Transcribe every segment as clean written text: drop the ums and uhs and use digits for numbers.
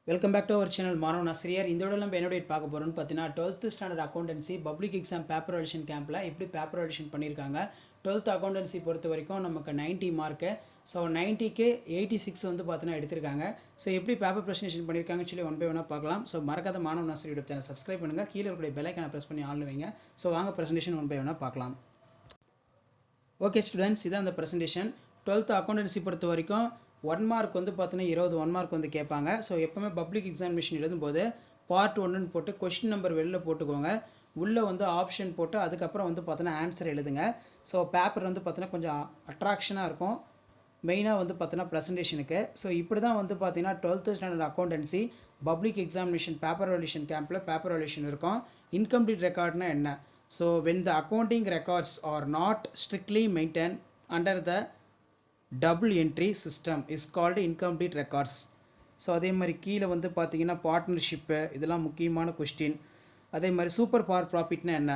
Welcome back to our channel மாணவன் ஆசிரியர். இந்த விட நம்ம என்ன டேட் பார்க்க போகிறோம்னு பார்த்தீங்கன்னா 12th standard accountancy public exam paper edition கேம்பில் எப்படி பேப்பர் எடிஷன் பண்ணியிருக்காங்க. 12th அக்கௌண்டன்சி பொறுத்த வரைக்கும் நமக்கு 90 மார்க்கு. ஸோ 90க்கு 86 வந்து பார்த்தீங்கன்னா எடுத்திருக்காங்க. ஸோ எப்படி பேப்பர் ப்ரெசன்டேஷன் பண்ணியிருக்காங்கன்னு சொல்லி ஒன் பை ஒன்னாக பார்க்கலாம். ஸோ மறக்காத மாணவன் ஆசிரியர் யூடியூப் சேனல் சப்ஸ்கிரைப் பண்ணுங்கள். கீழே இருக்கிற பெல் ஐக்கானை ப்ரெஸ் பண்ணி ஆன் வைங்க. ஸோ வாங்க ப்ரெசன்டேஷன் ஒன் பை ஒன்னாக பார்க்கலாம். ஓகே ஸ்டூடெண்ட்ஸ், இதான் அந்த ப்ரெசன்டேஷன். 12th அக்கௌண்டன்சி பொறுத்த வரைக்கும் 1 மார்க் வந்து பார்த்தீங்கன்னா 20 1 மார்க் வந்து கேட்பாங்க. ஸோ எப்போவுமே பப்ளிக் எக்ஸாமினேஷன் எழுதும்போது பார்ட் 1ன்னு போட்டு கொஸ்டின் நம்பர் வெளில போட்டுக்கோங்க. உள்ளே வந்து ஆப்ஷன் போட்டு அதுக்கப்புறம் வந்து பார்த்தீங்கன்னா ஆன்சர் எழுதுங்க. ஸோ பேப்பர் வந்து பார்த்தீங்கன்னா கொஞ்சம் அட்ராக்ஷனாக இருக்கும். மெயினாக வந்து பார்த்தீங்கன்னா ப்ரெசன்டேஷனுக்கு. ஸோ இப்படி தான் வந்து பார்த்தீங்கன்னா 12th standard accountancy public examination paper valuation கேம்பில் பேப்பர் வேல்யூஷன் இருக்கும். இன்கம்ப்ளீட் ரெக்கார்ட்னா என்ன? So when the accounting records are not strictly maintained under the double entry system is called incomplete records. So அதே மாதிரி கீழே வந்து பார்த்தீங்கன்னா பார்ட்னர்ஷிப்பு, இதெல்லாம் முக்கியமான கொஸ்டின். அதே மாதிரி சூப்பர் ப்ராஃபிட்னா என்ன?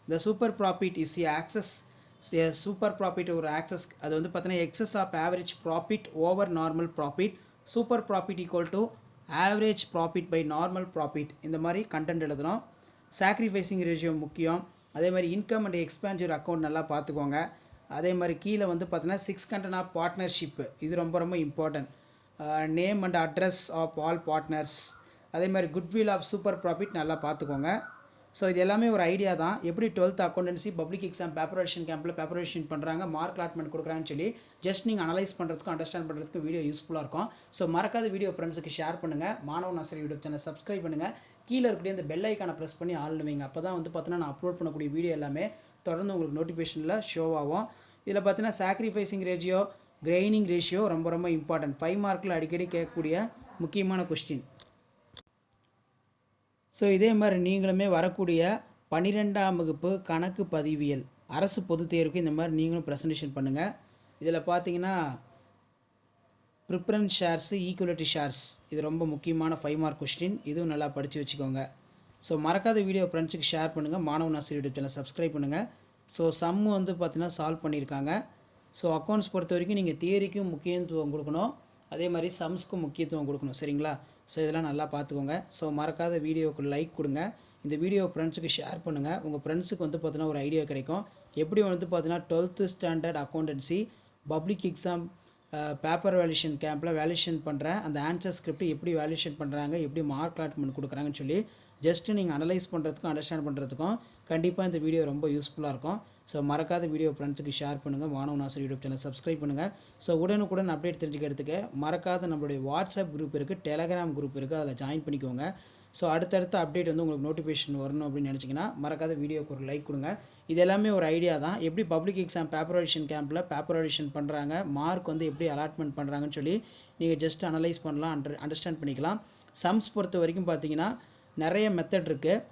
இந்த super profit is access super profit ஒரு ஆக்சஸ், அது வந்து பார்த்தீங்கன்னா excess of average profit over normal profit. Super profit equal to average profit by normal profit. இந்த மாதிரி கண்டென்ட் எழுதுகிறோம். சாக்ரிஃபைசிங் ரேஷியோ முக்கியம். அதே மாதிரி இன்கம் அண்ட் எக்ஸ்பெண்டிச்சர் அக்கௌண்ட் நல்லா பார்த்துக்கோங்க. அதே மாதிரி கீழே வந்து பார்த்தீங்கன்னா 6 கண்டென்ட் ஆஃப் பார்ட்னர்ஷிப்பு, இது ரொம்ப ரொம்ப important. Name and address of all partners. அதே மாதிரி குட்வில் ஆஃப் சூப்பர் ப்ராஃபிட் நல்லா பார்த்துக்கோங்க. ஸோ இது எல்லாமே ஒரு ஐடியா தான், எப்படி 12th accountancy public exam paper edition கேம்பில் பேப்பர் எடிஷன் பண்ணுறாங்க, மார்க் அலாட்மெண்ட் கொடுக்குறாங்கன்னு சொல்லி ஜஸ்ட் நீங்கள் அனலைஸ் பண்ணுறதுக்கும் அண்டர்ஸ்டாண்ட் பண்ணுறதுக்கு வீடியோ யூஸ்ஃபுல்லாக இருக்கும். ஸோ மறக்காத வீடியோ ஃப்ரெண்ட்ஸுக்கு ஷேர் பண்ணுங்கள். மாணவன் ஆசிரியர் யூடியூப் சேனல் சப்ஸ்கிரைப் பண்ணுங்கள். கீழே இருக்கக்கூடிய அந்த பெல் ஐக்கானை ப்ரெஸ் பண்ணி ஆள் வைங்க. அப்போ தான் வந்து பார்த்தீங்கன்னா நான் அப்லோட் பண்ணக்கூடிய வீடியோ எல்லாமே தொடர்ந்து உங்களுக்கு நோட்டிஃபிகேஷனில் ஷோ ஆகும். இதில் பார்த்தீங்கன்னா சாக்ரிஃபைசிங் ரேஷியோ, கிரெயினிங் ரேஷியோ ரொம்ப ரொம்ப இம்பார்ட்டன்ட். 5 மார்க்கில் அடிக்கடி கேட்கக்கூடிய முக்கியமான கொஸ்டின். ஸோ இதே மாதிரி நீங்களுமே வரக்கூடிய 12ஆம் வகுப்பு கணக்கு பதிவியல் அரசு பொதுத் தேர்வுக்கு இந்த மாதிரி நீங்களும் ப்ரெசன்டேஷன் பண்ணுங்கள். இதில் பார்த்தீங்கன்னா ப்ரிஃபரன்ஸ் ஷேர்ஸு, ஈக்குவலிட்டி ஷேர்ஸ், இது ரொம்ப முக்கியமான 5 மார்க் கொஸ்டின். இதுவும் நல்லா படித்து வச்சுக்கோங்க. ஸோ மறக்காத வீடியோ ஃப்ரெண்ட்ஸுக்கு ஷேர் பண்ணுங்கள். மாணவன் ஆசிரியர் யூடியூப் சேனல் சப்ஸ்கிரைப் பண்ணுங்கள். ஸோ சம்மு வந்து பார்த்தீங்கன்னா சால்வ் பண்ணியிருக்காங்க. ஸோ அக்கௌண்ட்ஸ் பொறுத்த வரைக்கும் நீங்கள் தியரிக்கும் முக்கியத்துவம் கொடுக்கணும், அதே மாதிரி சம்ஸ்க்கும் முக்கியத்துவம் கொடுக்கணும், சரிங்களா? ஸோ இதெல்லாம் நல்லா பார்த்துக்கோங்க. ஸோ மறக்காத வீடியோவுக்கு லைக் கொடுங்க. இந்த வீடியோ ஃப்ரெண்ட்ஸுக்கு ஷேர் பண்ணுங்கள். உங்கள் ஃப்ரெண்ட்ஸுக்கு வந்து பார்த்தீங்கன்னா ஒரு ஐடியா கிடைக்கும். எப்படி வந்து பார்த்தீங்கன்னா 12th standard accountancy public exam paper valuation கேம்பில் வேல்யூஷன் பண்ணுறேன், அந்த ஆன்சர் ஸ்கிரிப்ட் எப்படி வேல்யூஷன் பண்ணுறாங்க, எப்படி மார்க் அலாட்மெண்ட் கொடுக்குறாங்கன்னு சொல்லி ஜஸ்ட்டு நீங்கள் அனலைஸ் பண்ணுறதுக்கும் அண்டர்ஸ்டாண்ட் பண்ணுறதுக்கும் கண்டிப்பாக இந்த வீடியோ ரொம்ப யூஸ்ஃபுல்லாக இருக்கும். ஸோ மறக்காத வீடியோ ஃப்ரெண்ட்ஸுக்கு ஷேர் பண்ணுங்கள். மாணவன் ஆசிரியர் யூடியூப் சேனல் சப்ஸ்கிரைப் பண்ணுங்கள். ஸோ உடனுக்குடன் அப்டேட் தெரிஞ்சுக்கிறதுக்கு மறக்காத நம்மளுடைய வாட்ஸ்அப் குரூப் இருக்குது, டெலகிராம் குரூப் இருக்குது, அதில் ஜாயின் பண்ணிக்கோங்க. ஸோ அடுத்தடுத்த அப்டேட் வந்து உங்களுக்கு நோட்டிஃபிகேஷன் வரணும் அப்படின்னு நினச்சிங்கன்னா மறக்காத வீடியோக்கு ஒரு லைக் கொடுங்க. இது எல்லாமே ஒரு ஐடியா தான், எப்படி பப்ளிக் எக்ஸாம் பேப்பர் எடிஷன் கேம்பில் பேப்பர் எடிஷன் பண்ணுறாங்க, மார்க் வந்து எப்படி அலாட்மெண்ட் பண்ணுறாங்கன்னு சொல்லி நீங்கள் ஜஸ்ட் அனலைஸ் பண்ணலாம், அண்டர்ஸ்டாண்ட் பண்ணிக்கலாம். சம்ஸ் பொறுத்த வரைக்கும் பார்த்தீங்கன்னா நிறைய மெத்தட் இருக்குது.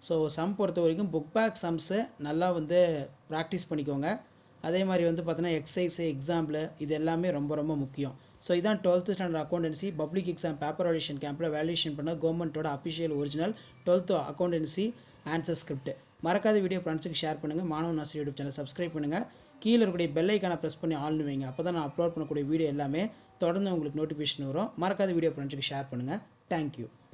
ஸோ சம் பொறுத்த வரைக்கும் புக் பேக் சம்ஸு நல்லா வந்து ப்ராக்டிஸ் பண்ணிக்கோங்க. அதே மாதிரி வந்து பார்த்தீங்கன்னா எக்ஸசைஸு, எக்ஸாம்பிள், இது எல்லாமே ரொம்ப ரொம்ப முக்கியம். ஸோ இதான் 12th standard accountancy public exam paper valuation கேம்பில் வேல்யூஷன் பண்ண கவர்மெண்ட்டோட official original 12th accountancy answer script. மறக்காத வீடியோ ஃப்ரெண்ட்ஸுக்கு ஷேர் பண்ணுங்கள். மாணவன் ஆசிரியர் யூடியூப் சேனல் சப்ஸ்கிரைப் பண்ணுங்கள். கீழே இருக்கக்கூடிய பெல் ஐக்கானை ப்ரெஸ் பண்ணி ஆள்னு வைங்க. அப்போ தான் நான் அப்லோட் பண்ணக்கூடிய வீடியோ எல்லாமே தொடர்ந்து உங்களுக்கு நோட்டிஃபிகேஷன் வரும். மறக்காத வீடியோ ஃப்ரெண்ட்ஸுக்கு ஷேர் பண்ணுங்கள். தேங்க்யூ.